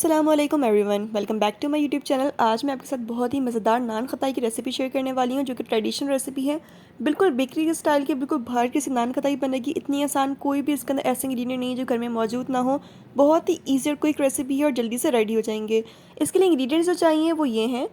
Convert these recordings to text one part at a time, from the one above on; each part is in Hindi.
अस्सलामुअलैकुम everyone, welcome back to my YouTube channel. आज मैं आपके साथ बहुत ही मज़ेदार नान खताई की रेसिपी शेयर करने वाली हूँ, जो कि ट्रेडिशनल रेसिपी है। बिल्कुल बेकरी के स्टाइल की, बिल्कुल बाहर की सी नान खताई बनेगी। इतनी आसान, कोई भी इसके अंदर ऐसे इंग्रेडिएंट नहीं है जो घर में मौजूद ना हो। बहुत ही ईजी और क्विक रेसिपी है और जल्दी से रेडी हो जाएंगे। इसके लिए इंग्रीडियंट्स जो चाहिए वो ये हैं।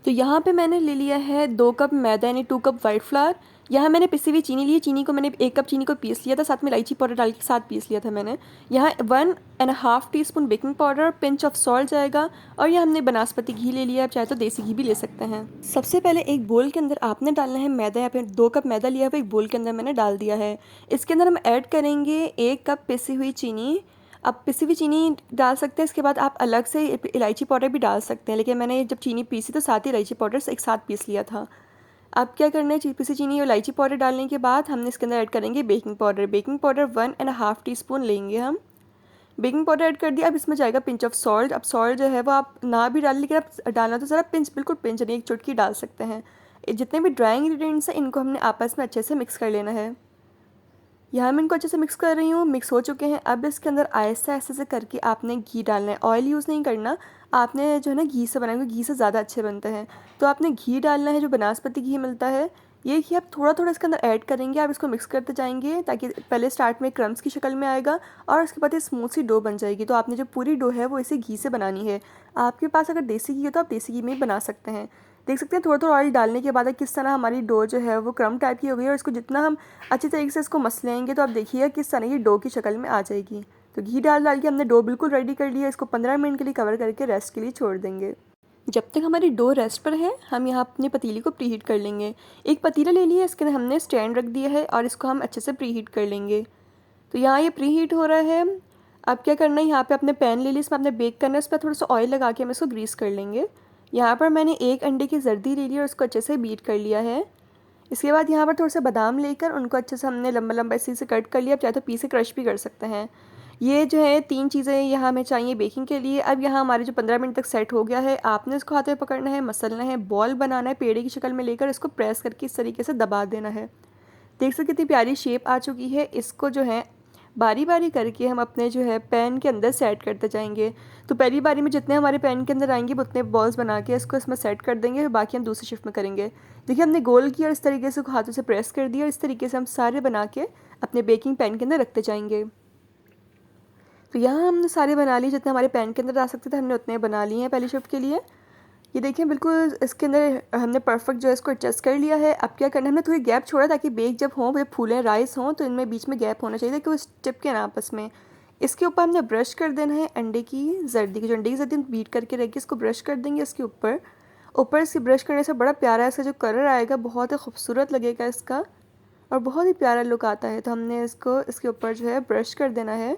तो यहाँ पे मैंने ले लिया है 2 कप मैदा यानी 2 कप वाइट फ्लावर। यहाँ मैंने पिसी हुई चीनी ली है। चीनी को मैंने 1 कप चीनी को पीस लिया था, साथ में इलायची पाउडर डाल के साथ पीस लिया था मैंने। यहाँ 1.5 teaspoon baking powder, pinch of salt जाएगा। और यह हमने बनास्पति घी ले लिया है, आप चाहे तो देसी घी भी ले सकते हैं। सबसे पहले एक बोल के अंदर आपने डालना है मैदा। यहाँ पे 2 कप मैदा लिया हुआ एक बोल के अंदर मैंने डाल दिया है। इसके अंदर हम ऐड करेंगे 1 कप पिसी हुई चीनी। आप पिसी हुई चीनी डाल सकते हैं, इसके बाद आप अलग से इलायची पाउडर भी डाल सकते हैं, लेकिन मैंने जब चीनी पीसी तो साथ ही इलायची पाउडर एक साथ पीस लिया था। अब क्या करना है, पिसी चीनी और इलायची पाउडर डालने के बाद हमने इसके अंदर ऐड करेंगे baking powder. Baking powder 1.5 teaspoon लेंगे हम। बेकिंग पाउडर ऐड कर दिया। अब इसमें जाएगा पिंच ऑफ सॉल्ट। अब सॉल्ट जो है वो आप ना भी डालें, लेकिन आप डालना तो ज़रा पिंच, बिल्कुल पिंच नहीं, एक चुटकी डाल सकते हैं। जितने भी ड्राई इंग्रीडियंट्स हैं इनको हमने आपस में अच्छे से मिक्स कर लेना है। यहाँ मैं इनको अच्छे से मिक्स कर रही हूँ, मिक्स हो चुके हैं। अब इसके अंदर आहिस्ता आहिस्ता से करके आपने घी डालना है। ऑयल यूज़ नहीं करना, आपने जो है ना घी से बनाएंगे, घी से ज़्यादा अच्छे बनते हैं। तो आपने घी डालना है, जो बनास्पति घी मिलता है। ये घी आप थोड़ा थोड़ा इसके अंदर ऐड करेंगे। आप इसको मिक्स करते जाएंगे ताकि पहले स्टार्ट में क्रम्स की शक्ल में आएगा और उसके बाद ये स्मूथ सी डो बन जाएगी। तो आपने जो पूरी डो है वो इसे घी से बनानी है। आपके पास अगर देसी घी हो तो आप देसी घी में ही बना सकते हैं। देख सकते हैं थोड़ा थोड़ा ऑयल डालने के बाद किस तरह हमारी डो जो है वो क्रम टाइप की हो गई है। और इसको जितना हम अच्छी तरीके से इसको मस लेंगे तो आप देखिएगा किस तरह ये डो की शक्ल में आ जाएगी। तो घी डाल डाल के हमने डो बिल्कुल रेडी कर लिया। इसको 15 मिनट के लिए कवर करके रेस्ट के लिए छोड़ देंगे। जब तक हमारी डो रेस्ट पर है, हम यहाँ अपनी पतीली को प्रीहीट कर लेंगे। एक पतीला ले लिया, इसके अंदर हमने स्टैंड रख दिया है और इसको हम अच्छे से प्रीहीट कर लेंगे। तो यहाँ ये प्रीहीट हो रहा है। अब क्या करना है, यहाँ पे अपने पैन ले ली, इसमें आपने बेक करना है। इस पर थोड़ा सा ऑयल लगा के हम इसको ग्रीस कर लेंगे। यहाँ पर मैंने 1 अंडे की जर्दी ले ली और उसको अच्छे से बीट कर लिया है। इसके बाद यहाँ पर थोड़ा सा बादाम लेकर उनको अच्छे से हमने लंबा लंबा इसी से कट कर लिया। आप चाहे तो पीस से क्रश भी कर सकते हैं। ये जो है 3 चीज़ें यहाँ हमें चाहिए बेकिंग के लिए। अब यहाँ हमारे जो 15 मिनट तक सेट हो गया है, आपने इसको हाथ में पकड़ना है, मसलना है, बॉल बनाना है, पेड़े की शक्ल में लेकर इसको प्रेस करके इस तरीके से दबा देना है। देख सकते कितनी प्यारी शेप आ चुकी है। इसको जो है बारी बारी करके हम अपने जो है पैन के अंदर सेट करते जाएंगे। तो पहली बारी में जितने हमारे पैन के अंदर आएंगे उतने बॉल्स बना के इसको इसमें सेट कर देंगे, बाकी हम दूसरी शिफ्ट में करेंगे। देखिए हमने गोल किया और इस तरीके से हाथों से प्रेस कर दिया और इस तरीके से हम सारे बना के अपने बेकिंग पैन के अंदर रखते जाएंगे। तो यहाँ हमने सारे बना लिए, जितने हमारे पैन के अंदर आ सकते थे हमने उतने बना लिए हैं पहली शिफ्ट के लिए। ये देखिए बिल्कुल इसके अंदर हमने परफेक्ट जो है इसको एडजस्ट कर लिया है। अब क्या करना है, हमने थोड़ी गैप छोड़ा ताकि बेक जब हों, जब फूलें राइस हों तो इनमें बीच में गैप होना चाहिए कि वो चिपके ना आपस में। इसके ऊपर हमने ब्रश कर देना है अंडे की जर्दी की, जो अंडे की जर्दी बीट करके रखी इसको ब्रश कर देंगे इसके ऊपर। ऊपर इसकी ब्रश करने से बड़ा प्यारा इसका जो कलर आएगा, बहुत ही खूबसूरत लगेगा इसका और बहुत ही प्यारा लुक आता है। तो हमने इसको इसके ऊपर जो है ब्रश कर देना है।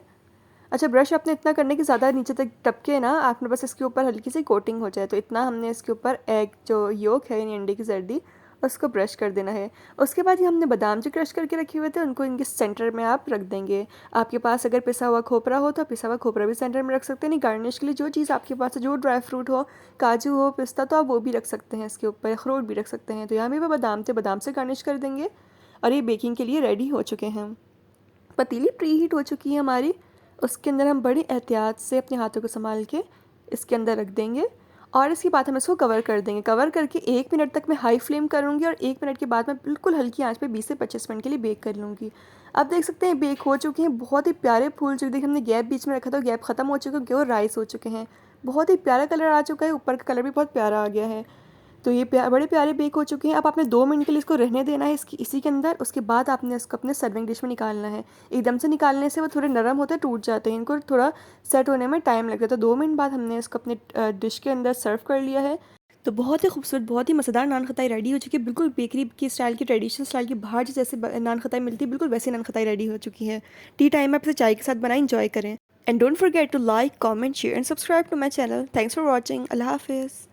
अच्छा, ब्रश आपने इतना करने की ज़्यादा नीचे तक टपके ना, आपने बस इसके ऊपर हल्की सी कोटिंग हो जाए। तो इतना हमने इसके ऊपर एग जो योक है यानी अंडे की जर्दी उसको ब्रश कर देना है। उसके बाद ये हमने बादाम जो क्रश करके रखे हुए थे उनको इनके सेंटर में आप रख देंगे। आपके पास अगर पिसा हुआ खोपरा हो तो पिसा हुआ खोपरा भी सेंटर में रख सकते हैं। नहीं, गार्निश के लिए जो चीज़ आपके पास है, जो ड्राई फ्रूट हो, काजू हो, पिस्ता, तो आप वो भी रख सकते हैं इसके ऊपर, अखरोट भी रख सकते हैं। तो यहाँ भी बादाम थे, बादाम से गार्निश कर देंगे और ये बेकिंग के लिए रेडी हो चुके हैं। पतीली प्री हीट हो चुकी है हमारी। उसके अंदर हम बड़ी एहतियात से अपने हाथों को संभाल के इसके अंदर रख देंगे और इसके बाद हम इसको कवर कर देंगे। कवर करके 1 मिनट तक मैं हाई फ्लेम करूँगी और 1 मिनट के बाद मैं बिल्कुल हल्की आंच पे 20 से 25 मिनट के लिए बेक कर लूँगी। अब देख सकते हैं बेक हो चुके हैं, बहुत ही प्यारे फूल चुके। देखिए हमने गैप बीच में रखा था, गैप ख़त्म हो चुका है और राइस हो चुके हैं। बहुत ही प्यारा कलर आ चुका है, ऊपर का कलर भी बहुत प्यारा आ गया है। तो ये बड़े प्यारे बेक हो चुके हैं। अब आपने 2 मिनट के लिए इसको रहने देना है इसी के अंदर। उसके बाद आपने इसको अपने सर्विंग डिश में निकालना है। एकदम से निकालने से वो थोड़े नरम होते हैं, टूट जाते हैं, इनको थोड़ा सेट होने में टाइम लगता है। तो 2 मिनट बाद हमने इसको अपने डिश के अंदर सर्व कर लिया है। तो बहुत ही खूबसूरत, बहुत ही मज़ेदार नान खताई रेडी हो चुकी है। बिल्कुल बेकरी की स्टाइल की, ट्रेडिशनल स्टाइल की, बाहर जैसे नान खताई मिलती है बिल्कुल वैसी नान खताई रेडी हो चुकी है। टी टाइम में आप इसे चाय के साथ बनाएं, इंजॉय करें। And don't forget to like, comment, share and subscribe to my channel. Thanks for watching. अल्लाह हाफिज़।